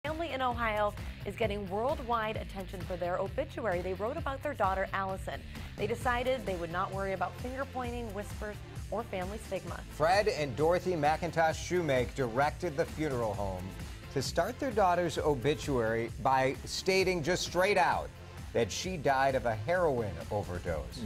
Family in Ohio is getting worldwide attention for their obituary. They wrote about their daughter, Allison. They decided they would not worry about finger-pointing, whispers, or family stigma. Fred and Dorothy McIntosh Shoemake directed the funeral home to start their daughter's obituary by stating just straight out that she died of a heroin overdose.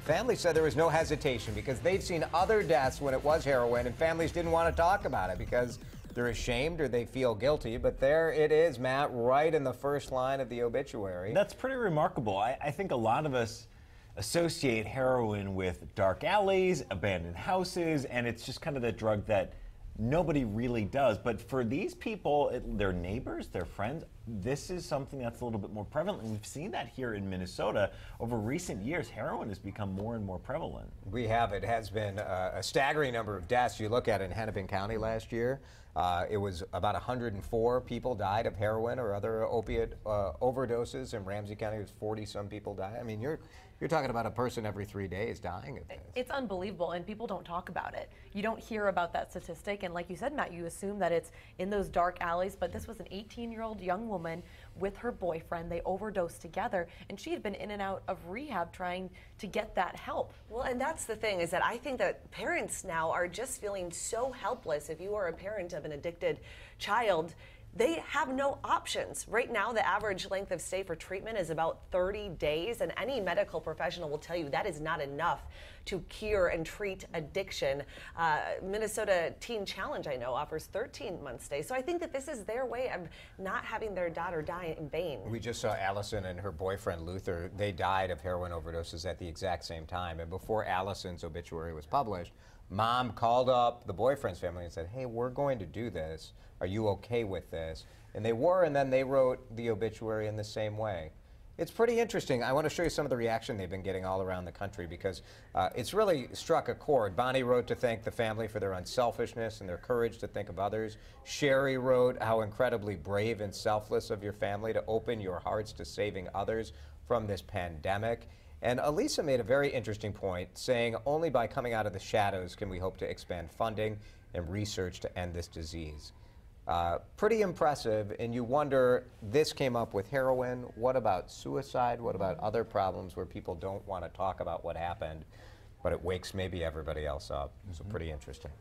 Family said there was no hesitation because they've seen other deaths when it was heroin, and families didn't want to talk about it because they're ashamed or they feel guilty. But there it is, Matt, right in the first line of the obituary. That's pretty remarkable. I think a lot of us associate heroin with dark alleys, abandoned houses, and it's just kind of the drug that nobody really does. But for these people, their neighbors, their friends, this is something that's a little bit more prevalent. And we've seen that here in Minnesota. Over recent years, heroin has become more and more prevalent. We have. It has been a staggering number of deaths. You look at it in Hennepin County last year, it was about 104 people died of heroin or other opiate overdoses. In Ramsey County, it was 40-some people died. I mean, you're talking about a person every 3 days dying of this. It's unbelievable, and people don't talk about it. You don't hear about that statistic, and like you said, Matt, you assume that it's in those dark alleys, but this was an 18-year-old young woman with her boyfriend. They overdosed together, and she had been in and out of rehab trying to get that help. Well, and that's the thing, is that I think that parents now are just feeling so helpless. If you are a parent of an addicted child, they have no options. Right now, the average length of stay for treatment is about 30 days, and any medical professional will tell you that is not enough to cure and treat addiction. Minnesota Teen Challenge, I know, offers 13-month stay. So I think that this is their way of not having their daughter die in vain. We just saw Allison and her boyfriend, Luther. They died of heroin overdoses at the exact same time. And before Allison's obituary was published, Mom called up the boyfriend's family and said, hey, we're going to do this. Are you okay with this? And they were, and then they wrote the obituary in the same way. It's pretty interesting. I want to show you some of the reaction they've been getting all around the country because it's really struck a chord. Bonnie wrote to thank the family for their unselfishness and their courage to think of others. Sherry wrote how incredibly brave and selfless of your family to open your hearts to saving others from this pandemic. And Elisa made a very interesting point, saying only by coming out of the shadows can we hope to expand funding and research to end this disease. Pretty impressive, and you wonder, this came up with heroin. What about suicide? What about other problems where people don't want to talk about what happened, but it wakes maybe everybody else up? So pretty interesting.